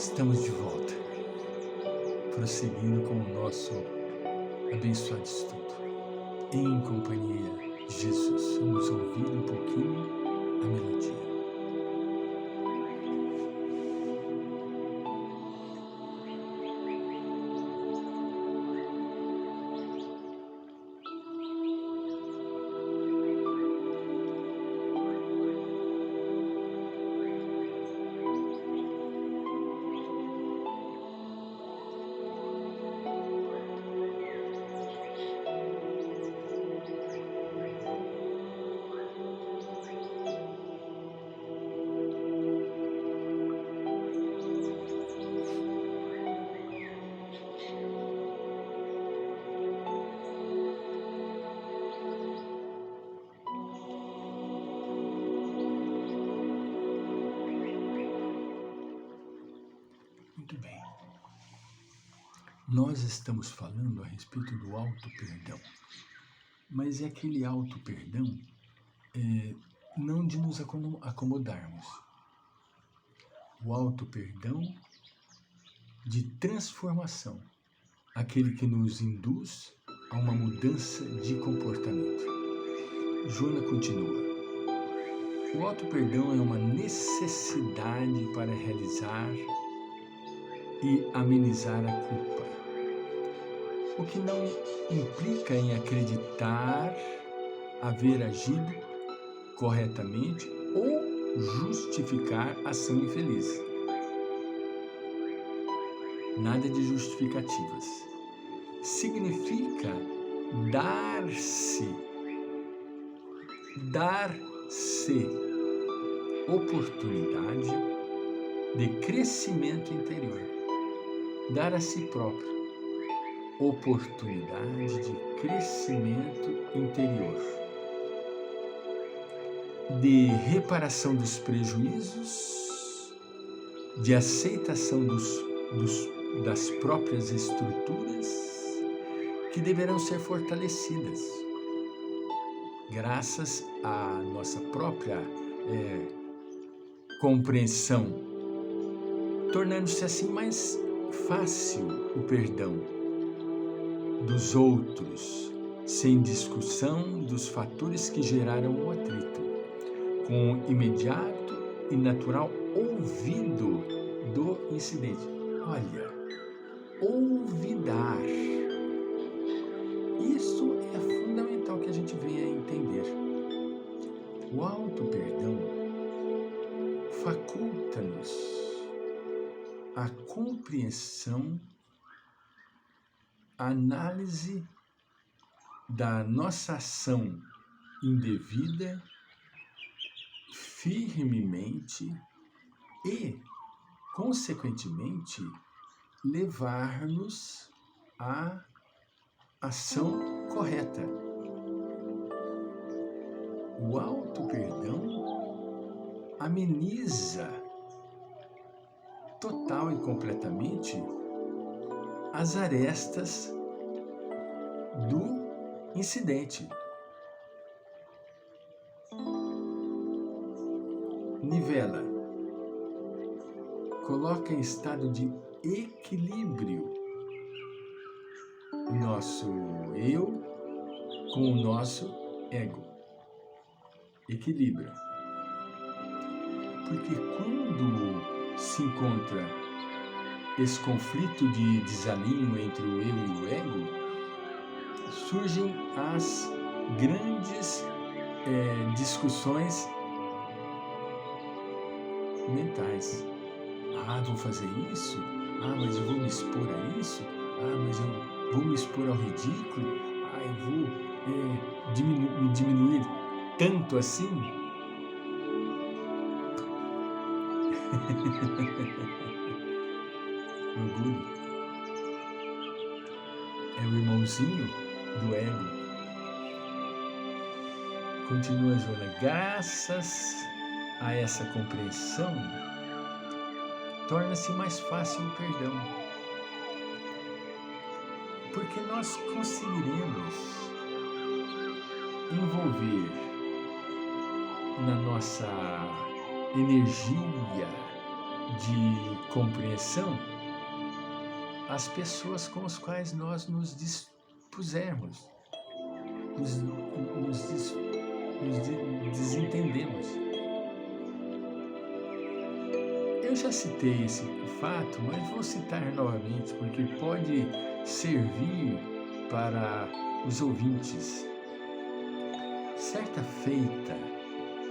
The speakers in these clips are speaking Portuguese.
Estamos de volta, prosseguindo com o nosso abençoado estudo. Em companhia de Jesus, vamos ouvir um pouquinho a melodia. Muito bem. Nós estamos falando a respeito do auto-perdão, mas é aquele auto-perdão não de nos acomodarmos. O auto-perdão de transformação, aquele que nos induz a uma mudança de comportamento. Joana continua. O auto-perdão é uma necessidade para realizar e amenizar a culpa, o que não implica em acreditar haver agido corretamente ou justificar ação infeliz. Nada de justificativas. Significa dar-se oportunidade de crescimento interior. Dar a si próprio oportunidade de crescimento interior, de reparação dos prejuízos, de aceitação das próprias estruturas que deverão ser fortalecidas, graças à nossa própria compreensão, tornando-se assim mais fácil o perdão dos outros, sem discussão dos fatores que geraram o atrito, com o imediato e natural ouvido do incidente. Olha, ouvidar. Isso é fundamental que a gente venha a entender. O auto-perdão faculta-nos a compreensão, a análise da nossa ação indevida firmemente e, consequentemente, levar-nos à ação correta. O auto-perdão ameniza total e completamente as arestas do incidente. Nivela, coloca em estado de equilíbrio o nosso eu com o nosso ego. Equilibra. Porque quando se encontra esse conflito de desalinho entre o eu e o ego, surgem as grandes discussões mentais. Vou fazer isso? Mas eu vou me expor a isso? Mas eu vou me expor ao ridículo? Eu vou me diminuir tanto assim? Orgulho é o irmãozinho do ego. Continua Joana. Graças a essa compreensão, torna-se mais fácil o perdão, porque nós conseguiremos envolver na nossa energia de compreensão as pessoas com as quais nós nos dispusermos, desentendemos. Eu já citei esse fato, mas vou citar novamente, porque pode servir para os ouvintes. Certa feita,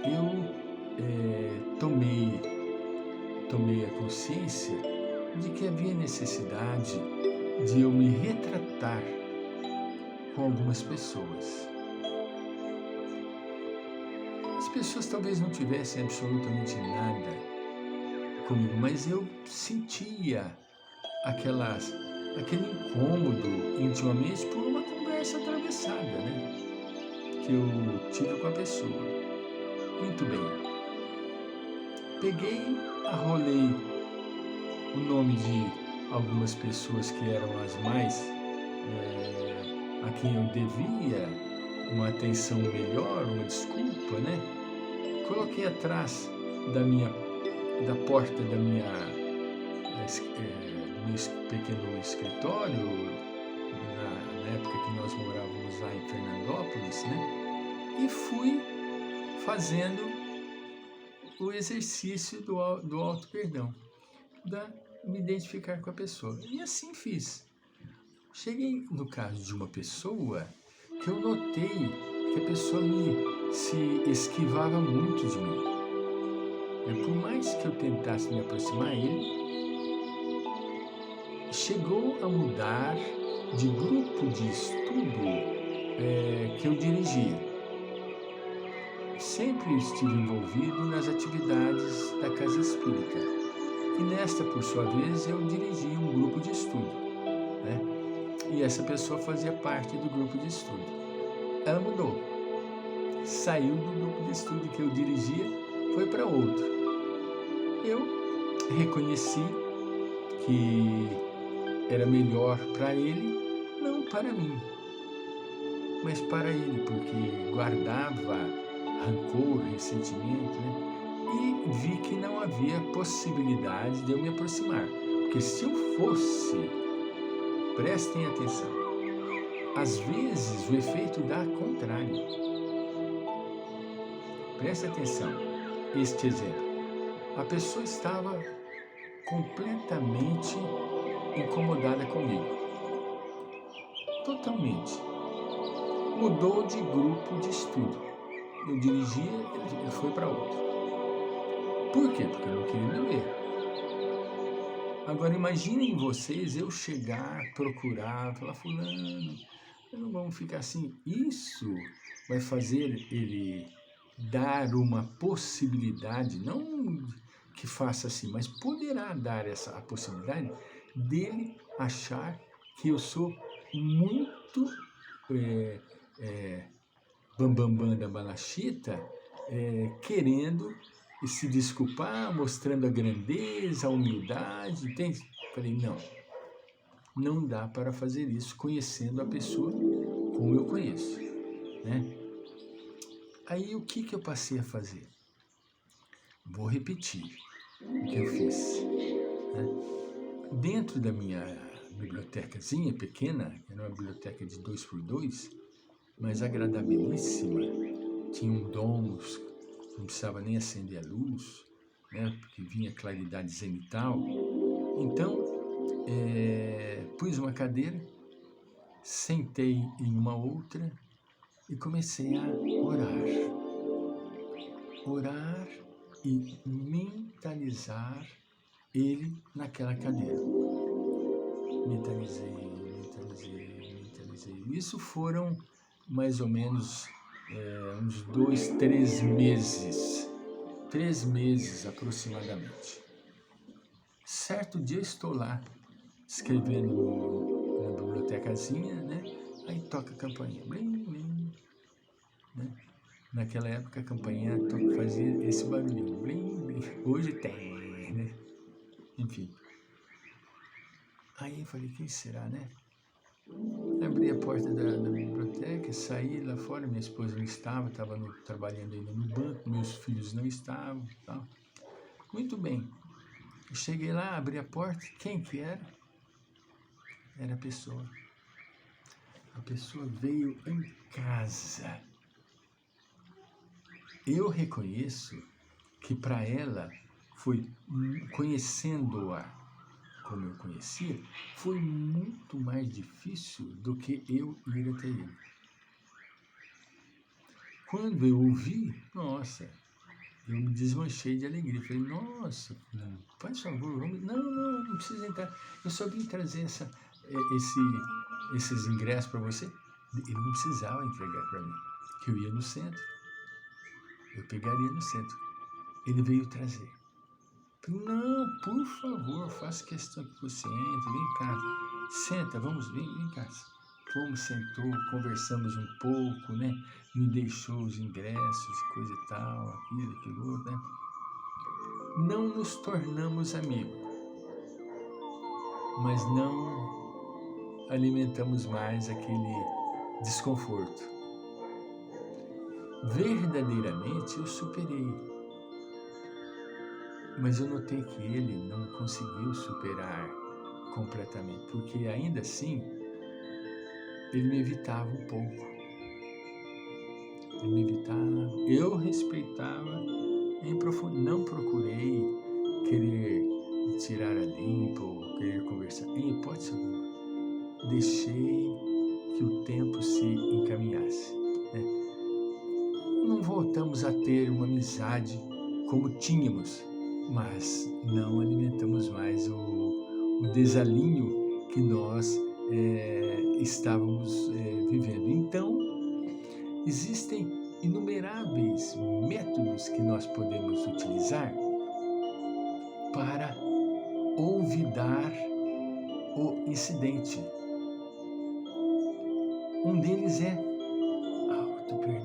eu tomei a consciência de que havia necessidade de eu me retratar com algumas pessoas. As pessoas talvez não tivessem absolutamente nada comigo, mas eu sentia aquele incômodo intimamente por uma conversa atravessada, né? Que eu tive com a pessoa. Muito bem. Peguei, arrolei o nome de algumas pessoas que eram as mais a quem eu devia uma atenção melhor, uma desculpa, né? Coloquei atrás da porta do meu pequeno escritório, na época que nós morávamos lá em Fernandópolis, né? E fui fazendo o exercício do auto-perdão, me identificar com a pessoa. E assim fiz. Cheguei no caso de uma pessoa que eu notei que a pessoa se esquivava muito de mim. Por mais que eu tentasse me aproximar dele, chegou a mudar de grupo de estudo que eu dirigia. Sempre estive envolvido nas atividades da Casa Espírita. E nesta, por sua vez, eu dirigia um grupo de estudo, né? E essa pessoa fazia parte do grupo de estudo. Ela mudou. Saiu do grupo de estudo que eu dirigia, foi para outro. Eu reconheci que era melhor para ele, não para mim, mas para ele, porque guardava rancor, ressentimento, né? E vi que não havia possibilidade de eu me aproximar, porque se eu fosse, prestem atenção, às vezes o efeito dá contrário. Presta atenção, este exemplo. A pessoa estava completamente incomodada comigo. Totalmente. Mudou de grupo de estudo. Eu dirigia, ele foi para outro. Por quê? Porque eu não queria me ver. Agora imaginem vocês eu chegar, procurar, falar, fulano, não vamos ficar assim. Isso vai fazer ele dar uma possibilidade, não que faça assim, mas poderá dar a possibilidade dele achar que eu sou muito bambambam da balachita, querendo se desculpar, mostrando a grandeza, a humildade, entende? Falei, não dá para fazer isso conhecendo a pessoa como eu conheço, né? Aí o que eu passei a fazer? Vou repetir o que eu fiz, né? Dentro da minha bibliotecazinha pequena, era uma biblioteca de 2x2, mas agradabilíssima, tinha domos, não precisava nem acender a luz, né? Porque vinha claridade zenital. Então, pus uma cadeira, sentei em uma outra e comecei a orar e mentalizar ele naquela cadeira. Mentalizei. Isso foram mais ou menos uns 2, 3 meses. 3 meses aproximadamente. Certo dia eu estou lá, escrevendo na bibliotecazinha, né? Aí toca a campainha. Blim, blim, né? Naquela época a campainha fazia esse barulhinho. Blim, blim. Hoje tem, né? Enfim. Aí eu falei, quem será, né? Abri a porta da biblioteca, saí lá fora, minha esposa não estava trabalhando ainda no banco, meus filhos não estavam, tal. Muito bem. Eu cheguei lá, abri a porta, quem que era? Era a pessoa. A pessoa veio em casa. Eu reconheço que para ela foi, conhecendo-a como eu conhecia, foi muito mais difícil do que eu ir até ele. Quando eu ouvi, nossa, eu me desmanchei de alegria. Falei, nossa, faz favor, vamos... Não precisa entrar. Eu só vim trazer esses ingressos para você. Ele não precisava entregar para mim, que eu ia no centro. Eu pegaria no centro. Ele veio trazer. Falei, não, por favor, faça questão que você entre, vem cá. Senta, vem cá. Fomos, sentou, conversamos um pouco, né? Me deixou os ingressos, coisa e tal, aquilo outro, né? Não nos tornamos amigos, mas não alimentamos mais aquele desconforto. Verdadeiramente eu superei, mas eu notei que ele não conseguiu superar completamente, porque ainda assim ele me evitava um pouco. Ele me evitava, eu respeitava em profundidade, não procurei querer tirar a limpo ou querer conversar, em hipótese alguma. Deixei que o tempo se encaminhasse, né? Não voltamos a ter uma amizade como tínhamos, mas não alimentamos mais o desalinho que nós estávamos vivendo. Então, existem inumeráveis métodos que nós podemos utilizar para olvidar o incidente. Um deles é auto-perdão.